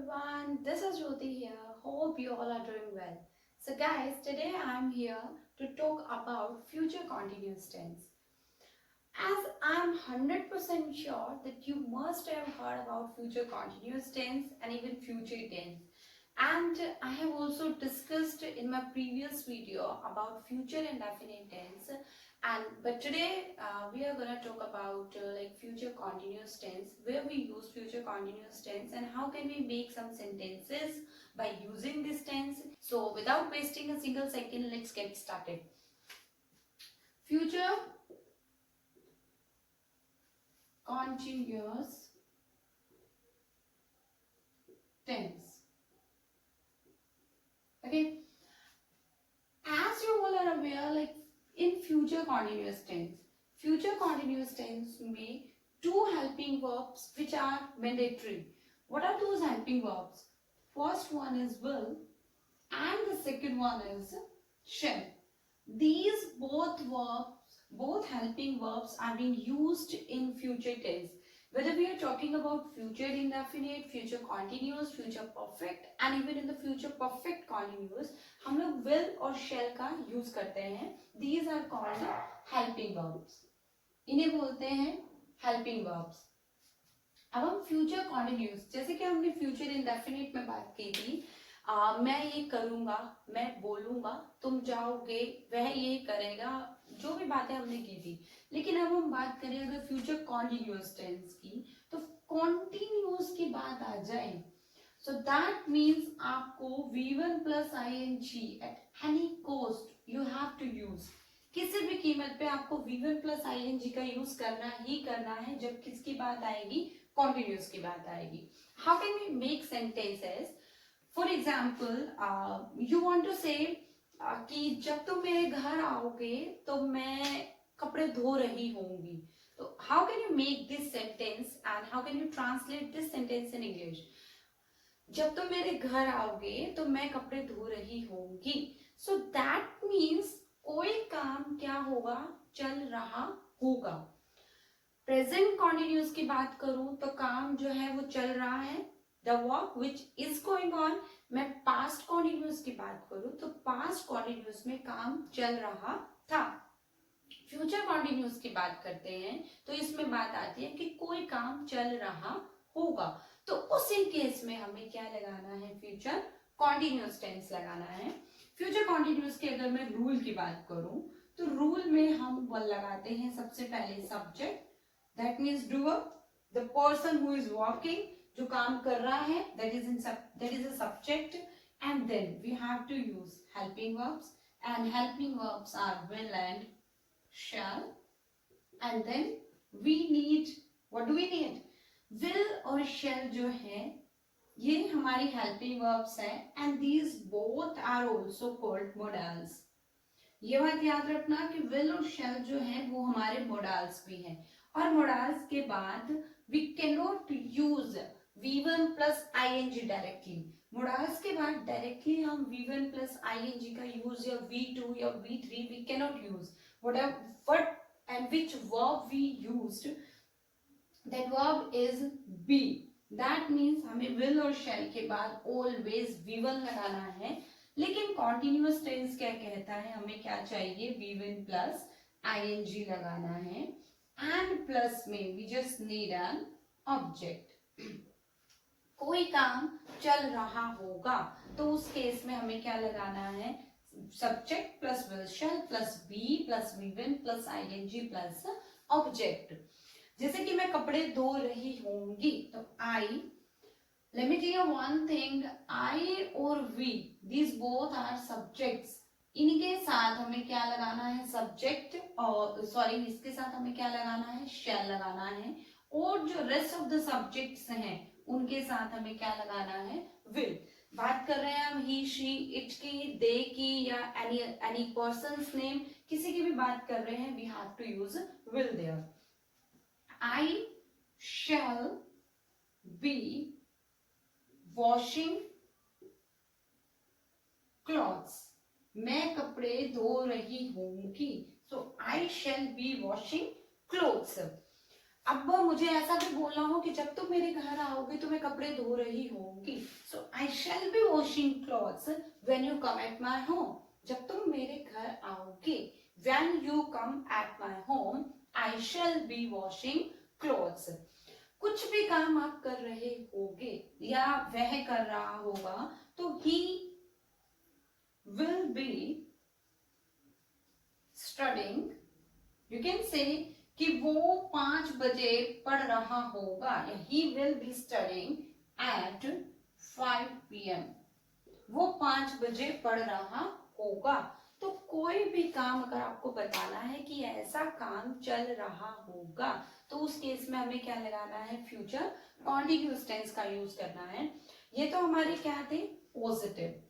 everyone, this is Jyoti here. Hope you all are doing well. So guys, today I'm here to talk about future continuous tense. As I'm 100% sure that you must have heard about future continuous tense and even future tense. And I have also discussed in my previous video about future indefinite tense. But today we are gonna talk about like future continuous tense, where we use future continuous tense and how can we make some sentences by using this tense. So without wasting a single second, let's get started. Future continuous tense. Okay, as you all are aware, like in future continuous tense में two helping verbs which are mandatory. What are those helping verbs? First one is will and the second one is shall. These both helping verbs are being used in future tense. Whether we are talking about future indefinite, future continuous, future perfect and even in the future perfect continuous, हम लोग will और shall का use करते हैं. These are called helping verbs. इन्हें बोलते हैं helping verbs. अब हम फ्यूचर कॉन्टिन्यूस, जैसे कि हमने फ्यूचर इंडेफिनिट में बात की थी, मैं ये करूंगा, मैं बोलूंगा, तुम जाओगे, वह ये करेगा, जो भी बातें हमने की थी. लेकिन अब हम बात करें अगर फ्यूचर कॉन्टिन्यूस टेंस की, तो कॉन्टिन्यूस की बात आ जाए, सो दैट मीन्स आपको V1 plus ING at any cost you have to use. किसी भी कीमत पे आपको V1 प्लस ING का यूज करना ही करना है जब किसकी बात आएगी, कॉन्टिन्यूस की बात आएगी. How can we make sentences? For example you want to say कि जब तुम मेरे घर आओगे तो मैं कपड़े धो रही होंगी. तो how can you make this sentence and how can you translate this sentence in English? जब तुम मेरे घर आओगे तो मैं कपड़े धो रही होंगी. सो दैट मीन्स कोई काम क्या होगा, चल रहा होगा. प्रेजेंट कॉन्टिन्यूस की बात करूं तो काम जो है वो चल रहा है, the work which is going on. मैं पास्ट कॉन्टिन्यूस की बात करूं तो पास्ट कॉन्टिन्यूस में काम चल रहा था. फ्यूचर कॉन्टिन्यूस की बात करते हैं तो इसमें बात आती है कि कोई काम चल रहा होगा. तो उसी केस में हमें क्या लगाना है, फ्यूचर कॉन्टिन्यूस टेंस लगाना है. फ्यूचर कॉन्टिन्यूस की अगर मैं रूल की बात करूं तो रूल में हम वो लगाते हैं सबसे पहले subject, that means doer, the person who is working, जो काम कर रहा है, that is a subject. And then we have to use helping verbs and helping verbs are will and shall. And then we need, what do we need? Will और shall जो है ये हमारी हेल्पिंग वर्ब्स है and these both are also called modals. ये बात याद रखना कि विल और शैल जो है वो हमारे मोडाल्स भी हैं. और मोडाल्स के बाद we can not use V1 plus ING directly. Modals के बाद डायरेक्टली हम V1 प्लस ING का यूज या V2 या V3 we can not use. What and which verb we used, that verb is be. That means हमें will और shall के बाद ऑलवेज V1 लगाना है. लेकिन कॉन्टिन्यूअस टेंस क्या कहता है, हमें क्या चाहिए, V1 प्लस ING लगाना है एंड प्लस में we just need an object. कोई काम चल रहा होगा तो उस केस में हमें क्या लगाना है, subject plus will shall plus be plus V1 plus ING plus object. जैसे कि मैं कपड़े धो रही होंगी तो आई, let me tell you one thing, I और we, these both are subjects. इनके साथ हमें क्या लगाना है, सब्जेक्ट, और सॉरी इसके साथ हमें क्या लगाना है, shall लगाना है. और जो रेस्ट ऑफ द सब्जेक्ट्स हैं उनके साथ हमें क्या लगाना है, will. बात कर रहे हैं हम he, she, it की, they की या any person's name, किसी की भी बात कर रहे हैं, we have to use will there. I shall be washing clothes. मैं कपड़े धो रही होंगी. So I shall be washing clothes. अब मुझे ऐसा भी बोलना हो कि जब तुम मेरे घर आओगे तो मैं कपड़े धो रही होंगी, so I shall be washing clothes when you come at my home. जब तुम मेरे घर आओगे, when you come at my home I shall be washing clothes. कुछ भी काम आप कर रहे होगे या वह कर रहा होगा तो he will be studying, you can say कि वो 5 बजे पढ़ रहा होगा, या he will be studying at 5 PM। वो 5 बजे पढ़ रहा होगा। तो कोई भी काम अगर आपको बताना है कि ऐसा काम चल रहा होगा तो उस केस में हमें क्या लगाना है, फ्यूचर कॉन्टिन्यूअस टेंस का यूज करना है। ये तो हमारे क्या थे, पॉजिटिव।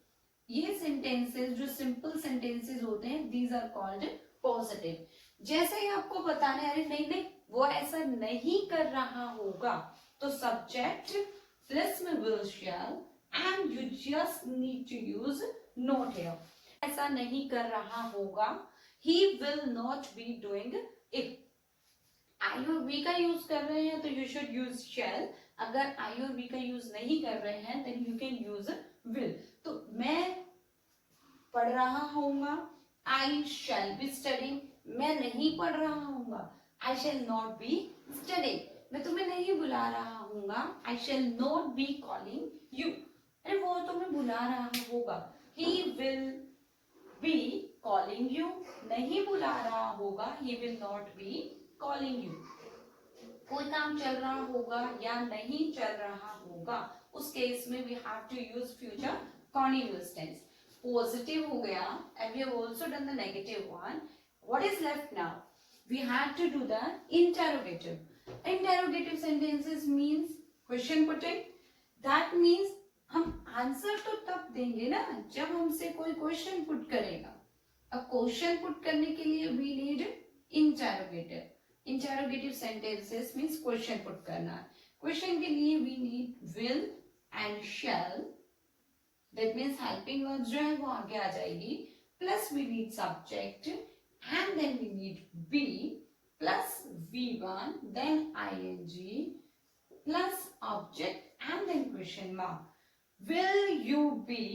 ये सेंटेंसेस जो सिंपल सेंटेंसेस होते हैं, दीज आर कॉल्ड पॉजिटिव। जैसे ही आपको बताना है अरे नहीं नहीं वो ऐसा नहीं कर रहा होगा, तो सब्जेक्ट प्लस में will shall and you just need to use not here. ऐसा नहीं कर रहा होगा, he will not be doing it। आई और बी का यूज कर रहे हैं तो यू शुड यूज शैल। अगर आई और बी का यूज नहीं कर रहे हैं then you can use will. तो मैं पढ़ रहा होऊंगा, आई शैल बी स्टडिंग। मैं नहीं पढ़ रहा होऊंगा, I shall not be studying. मैं तुम्हें नहीं बुला रहा होऊंगा, I shall not be calling you. अरे वो तुम्हें बुला रहा होगा, he will be calling you. नहीं बुला रहा होगा, he will not be calling you. कोई काम चल रहा होगा या नहीं चल रहा होगा, उस केस में we have to use future continuous tense. Positive हो गया and we have also done the negative one. What is left now, we have to do the interrogative. Interrogative sentences means question putting. That means हम answer तो तब देंगे ना जब हमसे कोई क्वेश्चन पुट करेगा। अब क्वेश्चन पुट करने के लिए we need interrogative. Interrogative sentences means question put करना। क्वेश्चन के लिए we need will and shall, that means helping verbs जो है वो आगे आ जाएगी, plus we need subject and then we need be plus V1 then ing plus object and then question mark. Will you be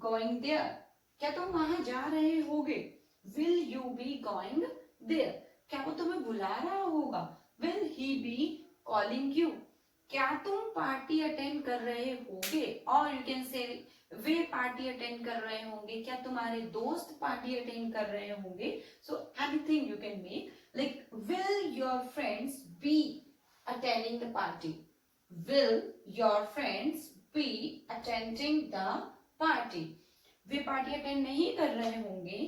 going there? क्या तुम वहां जा रहे होगे? Will you be going there? क्या वो तुम्हें बुला रहा होगा? Will he be calling you? क्या तुम पार्टी अटेंड कर रहे होगे? और यू कैन से वे पार्टी अटेंड कर रहे होंगे। क्या तुम्हारे दोस्त पार्टी अटेंड कर रहे होंगे? So anything you can make like will your friends be attending the party? Will your friends be attending the party? Way party attend नहीं कर रहे होंगे,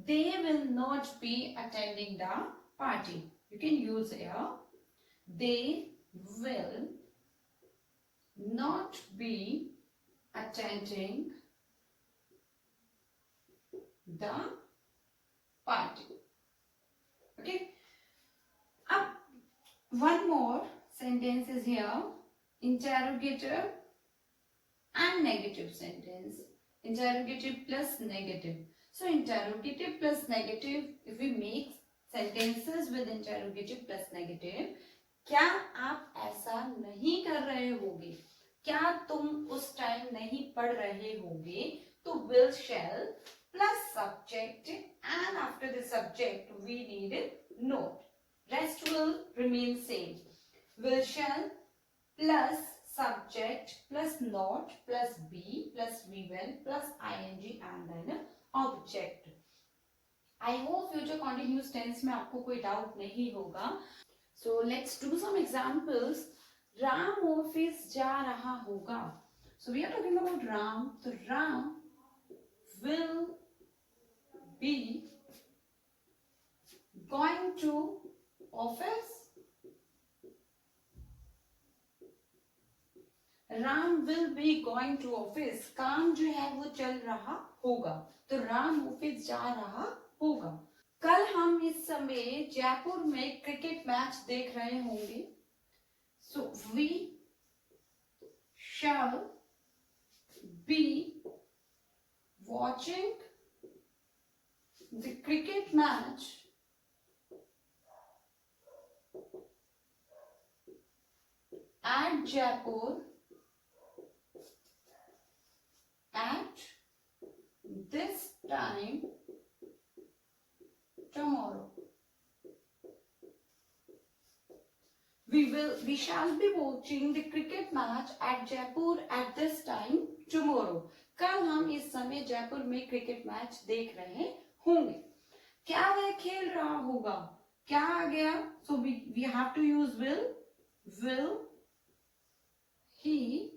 they will not be attending the party. You can use here, they will not be attending the party. Okay. Up one more sentence is here, interrogative and negative sentence. Interrogative plus negative. So interrogative plus negative, if we make sentences with interrogative plus negative, क्या आप ऐसा नहीं कर रहे होगे? क्या तुम उस टाइम नहीं पढ़ रहे होगे? तो will shall plus subject and after the subject we need note. Rest will remain same. Will shall plus subject plus not plus be plus we will plus ing and then object. I hope future continuous tense में आपको कोई doubt नहीं होगा. So let's do some examples. Ram office जा रहा होगा. So we are talking about Ram. So Ram will be going to office. Ram will be going to office. काम जो है वो चल रहा होगा, तो राम ऑफिस जा रहा होगा। कल हम इस समय जयपुर में क्रिकेट मैच देख रहे होंगे। So we shall be watching the cricket match at Jaipur at this time tomorrow. We shall be watching the cricket match at Jaipur at this time tomorrow. कल हम इस समय जयपुर में क्रिकेट मैच देख रहे होंगे. क्या वह खेल रहा होगा? क्या आ गया? So we have to use will. Will he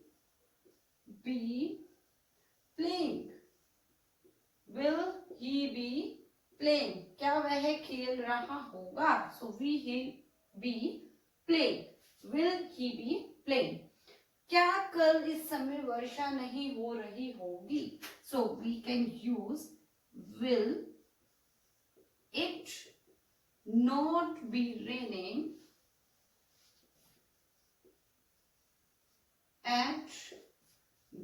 be playing? Will he be playing? क्या वह खेल रहा होगा? So we he be playing. Will he be playing? क्या कल इस समय वर्षा नहीं हो रही होगी? So we can use will it not be raining at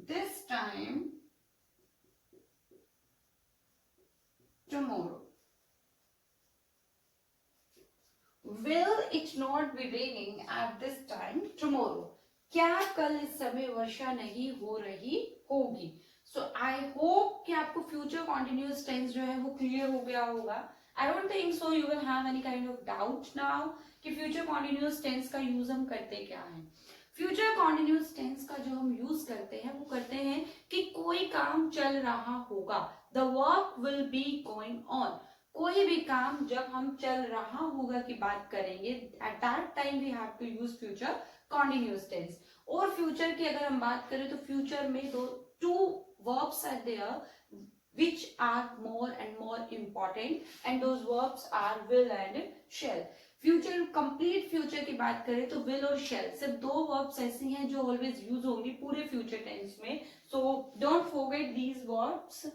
this time tomorrow. Will it not be raining at this time tomorrow? क्या कल इस समय वर्षा नहीं हो रही होगी? So I hope कि आपको future continuous tense जो है वो clear हो गया होगा. I don't think so you will have any kind of doubt now कि future continuous tense का use हम करते क्या हैं. Future continuous tense का जो हम use करते हैं वो करते हैं कि कोई काम चल रहा होगा. The work will be going on. कोई भी काम जब हम चल रहा होगा की बात करेंगे, at that time we have to use future continuous tense. और future की अगर हम बात करें तो future में two verbs are there which are more and more important, and those verbs are will and shall. Future complete future की बात करें तो will और shall सिर्फ दो verbs ऐसी हैं जो always यूज होंगी पूरे फ्यूचर टेंस में. So don't forget these verbs.